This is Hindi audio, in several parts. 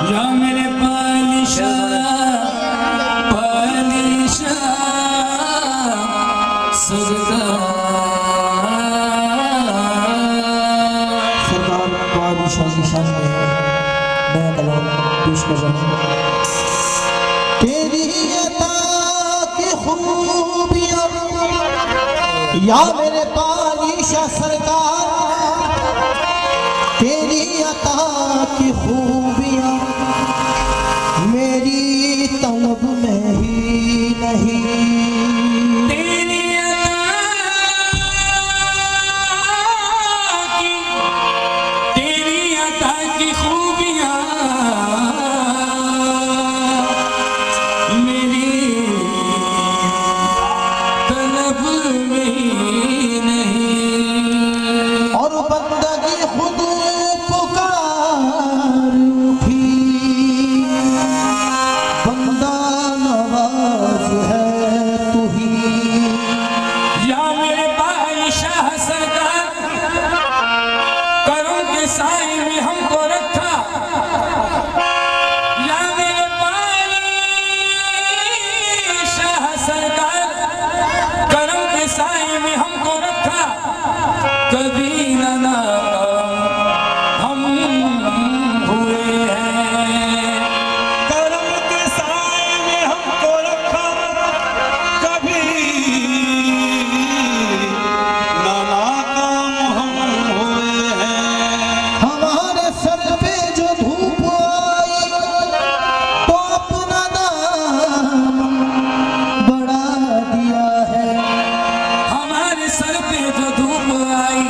या मेरे पालिशा पालिशा सरदार पालिशा की शान में नया कलाम पेश कर रहा हूं। तेरी अता की खूबियां या मेरे पालिशा सरकार, तेरी अता की खूबियां मेरी तलब में ही नहीं। तेरी अता की खूबियां मेरी तलब में ही नहीं। और बंदगी खुद पुकार उठी, बंदा नवाज है तू ही। या मेरे बादशाह सरकार, करम के साए में हमको रखा। या मेरे बादशाह सरकार, करम के साए में हमको रखा। कभी न नाकाम हम हुए हैं। करम के साए में हमको रखा, कभी ना नाकाम हम हुए हैं। हमारे सर पे जो धूप आई तो अपना दाम बढ़ा दिया है। हमारे सर पे जो धूप आई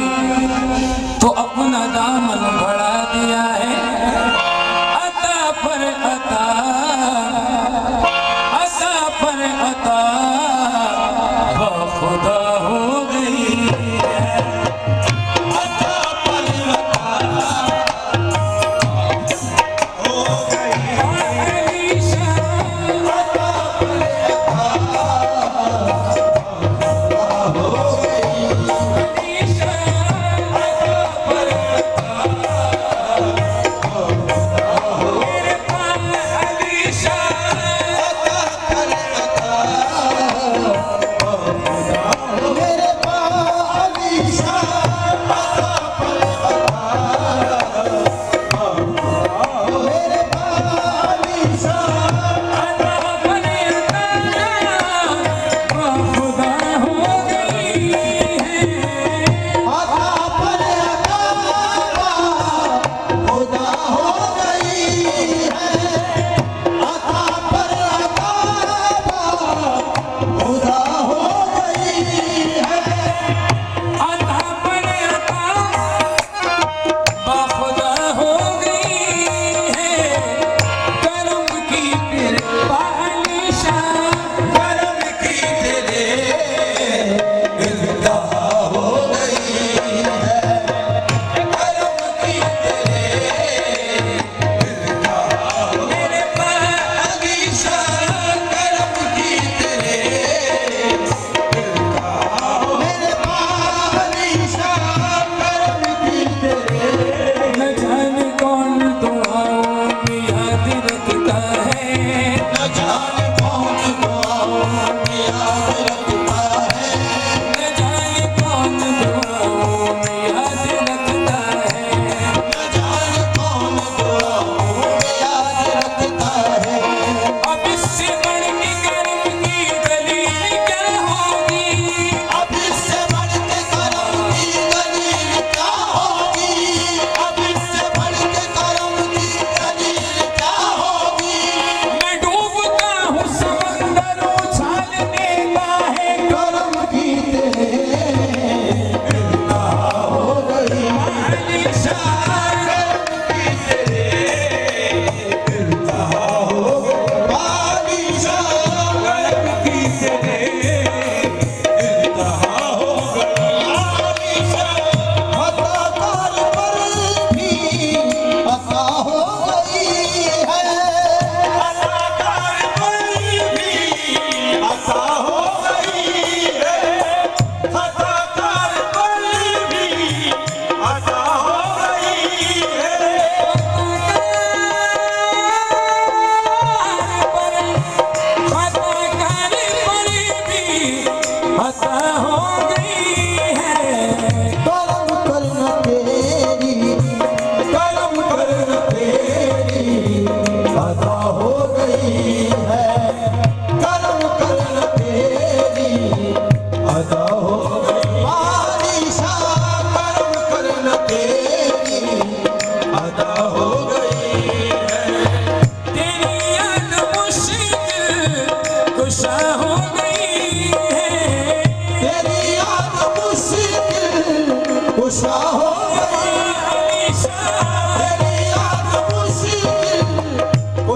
तो अपना दामन बढ़ा दिया है। अता पर अता, अता पर अता खुदा हो गई है। अता पर अता हो गई, पालिशा अता पर अता हो गई, पालिशा अता पर अता मेरे पालिशा अता पर अता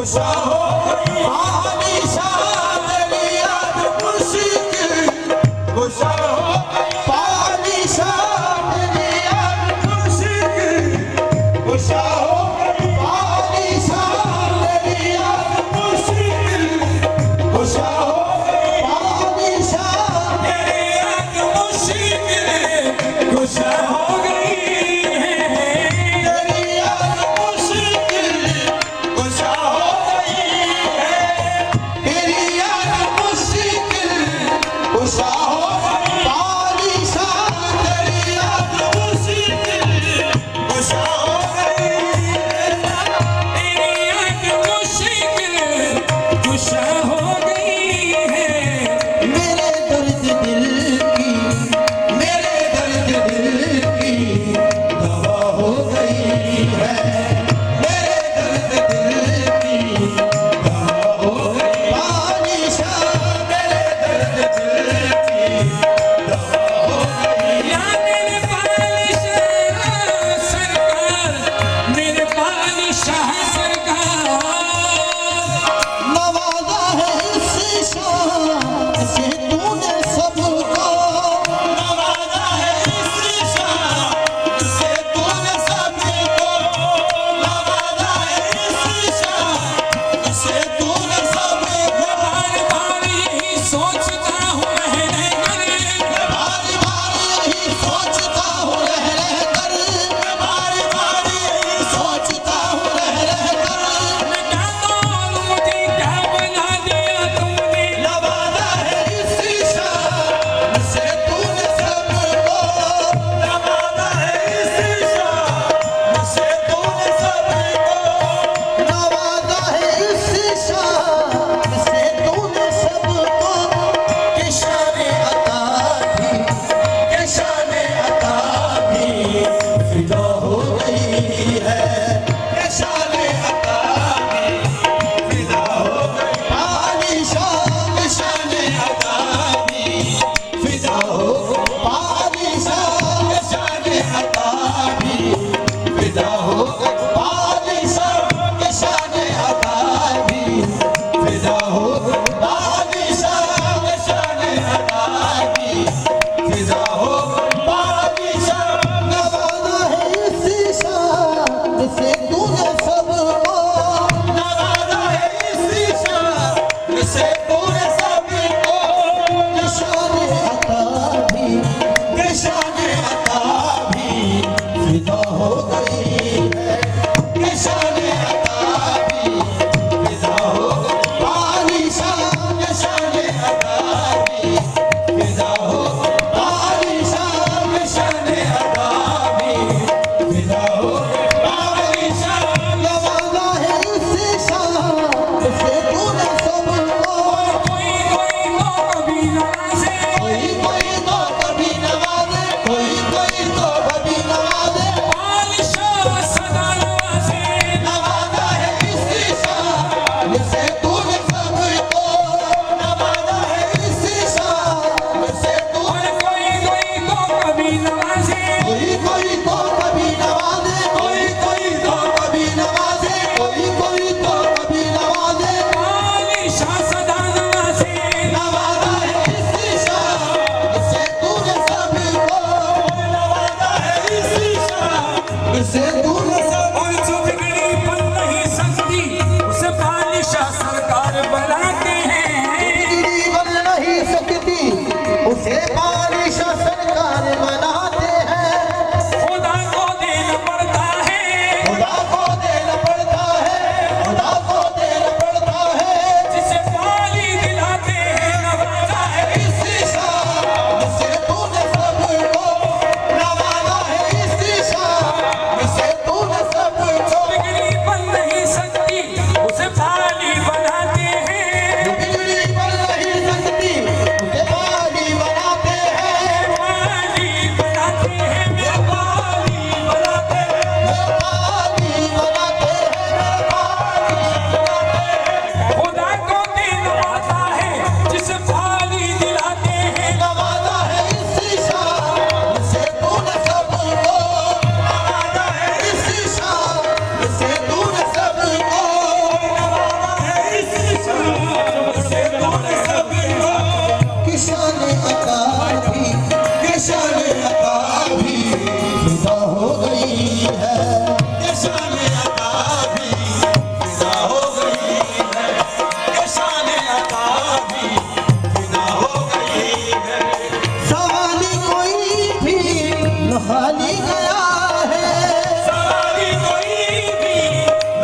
गुस्सा हो गई पालीशान तेरी याद मुश्किल गुस्सा हो गई पालीशान तेरी याद मुश्किल गुस्सा हो गई पालीशान तेरी याद मुश्किल गुस्सा हो गई पालीशान तेरी याद मुश्किल गुस्सा हो गई है। तेरी याद मुश्किल गुस्सा हो गई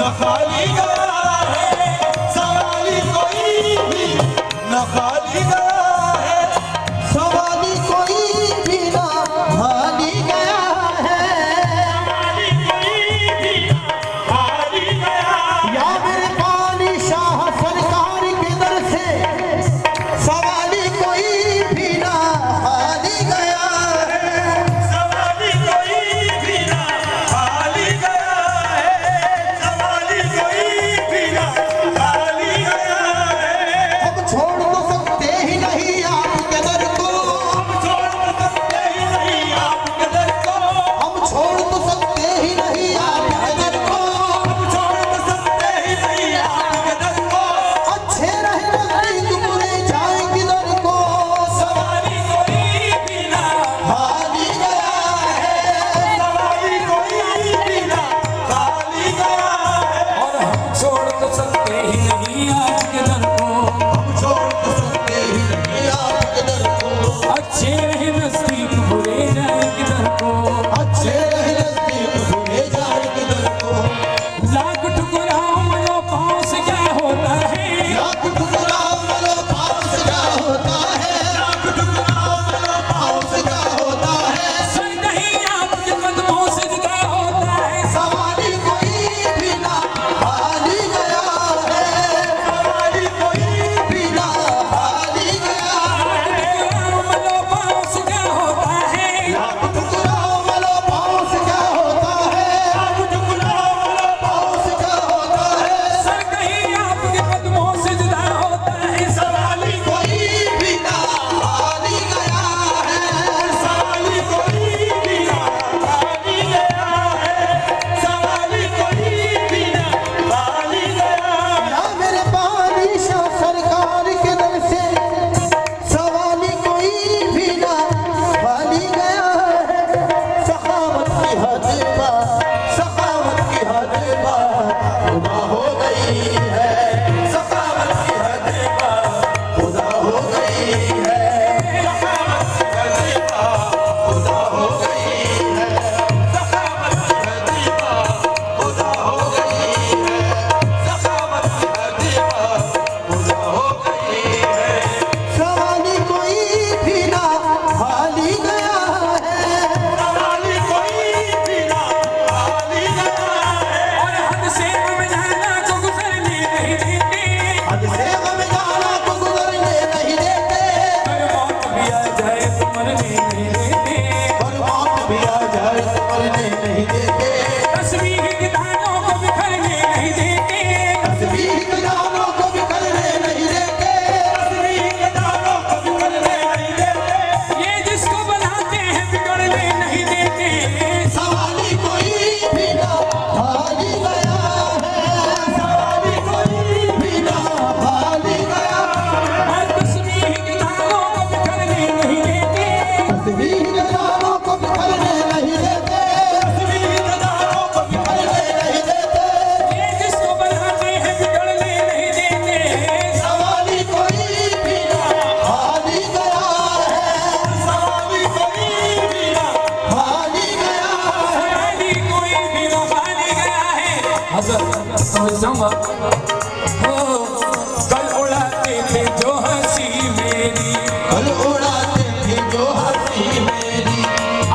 न खाली गया है, सवाली कोई भी न खाली गया है, सवाली कोई भी ना खाली गया है, सवाली कोई भी न खाली गया है। या मेरे पानी शाह सरकार के दर से सवाली कोई भी ना खाली गया है, सवाली कोई भी न खाली गया है, सवाली कोई भी न खाली गया है। हम छोड़ तो सकते ही नहीं आपके दर को, हम छोड़ तो सकते ही नहीं आपके दर को, हम छोड़ तो सकते ही नहीं आपके दर को, हम छोड़ तो सकते ही नहीं आपके दर को। अच्छे रहे नजदीक बुरे जाए किधर को, सवाली कोई भी न खाली गया है, सवाली कोई भी न खाली गया है। और हम छोड़ तो सकते ही नहीं आपके दर को, हम छोड़ तो सकते ही नहीं आपके दर को, अच्छे रहे नजदीक बुरे जाए किधर को, अच्छे रहे नजदीक बुरे जाए किधर को, लाख ठुकराओ मनो पाँव से क्या होता है, लाख ठुकराओ मरो पाँव से क्या होता है, लाख ठुकराओ मरो पाँव से क्या होता है, सर कहीं आपके कदमों से जुदा होता है, सवाली कोई भी ना खाली गया है, सवाली कोई भी ना खाली गया है, मनो पाँव से क्या होता है, लाख ठुकराओ मरो पाँव से क्या होता है, लाख ठुकराओ मरो पाँव से क्या होता है, सर कहीं आपके कदमों से जुदा होता है, सवाली कोई भी ना खाली गया है, सवाली कोई भी न खाली गया है, सवाली कोई भी न खाली गया है। या मेरे पानी शाह सरकार के दर से सवाली कोई भी ना खाली गया है, सखावत की हद पर, सखावत की हद पर खुदा हो गई है, सखावत की हद पर खुदा हो गई है, सखावत की हद पर खुदा हो गई है, सखावत की हद पर खुदा हो गई है, सखावत की हद पर खुदा हो गई है। सवाली कोई भी ना खाली गया है, सवाली कोई भी न खाली गया है। और हद से मजाना को गुजरने नहीं देते, हद से गम जाना को गुजरने नहीं देते, अगर मौत भी आ जाए तो मरने नहीं देते, और मौत भी आ जाए तो मरने नहीं देते, तस्वीर के दानों को बिखरने नहीं देते, तस्वीर के दानों को बिखरने नहीं देते, तस्वीर के दानों को बिखरने नहीं देते। ये जिसको बनाते हैं बिगड़ने नहीं देते, सवाली कोई भी ना खाली गया है, सवाली कोई भी ना खाली गया है, और तस्वीर के दानों को बिखरने नहीं देते, तस्वीर के दानों को बिखरने नहीं देते, तस्वीर के दानों को बिखरने नहीं देते, ये जिसको बनाते हैं बिगड़ने नहीं देते, सवाली कोई भी ना खाली गया है, सवाली कोई भी न खाली गया है। सवाली कोई भी न खाली गया है। हज़रत समझ जाऊंगा ओ कल उड़ाते थे जो हंसी मेरी, कल उड़ाते थे जो हंसी मेरी,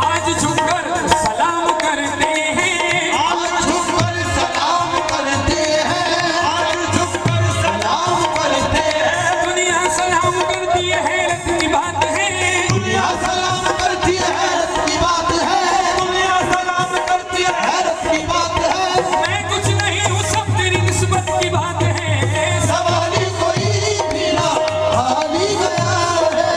आज झुककर सलाम करते हैं, आज झुककर सलाम करते हैं, आज झुककर सलाम करते हैं, दुनिया सलाम करती है, हैरत की बात है, दुनिया सलाम करती है, हैरत की बात है, दुनिया सलाम करती है। हैरत की बात है, मैं कुछ नहीं हूँ सब तेरी निस्बत की बात है, सवाली कोई भी ना खाली गया है,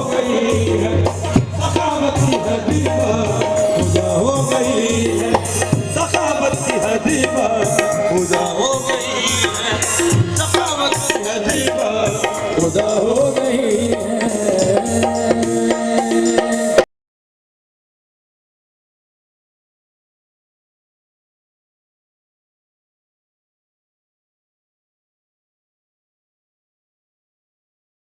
गई है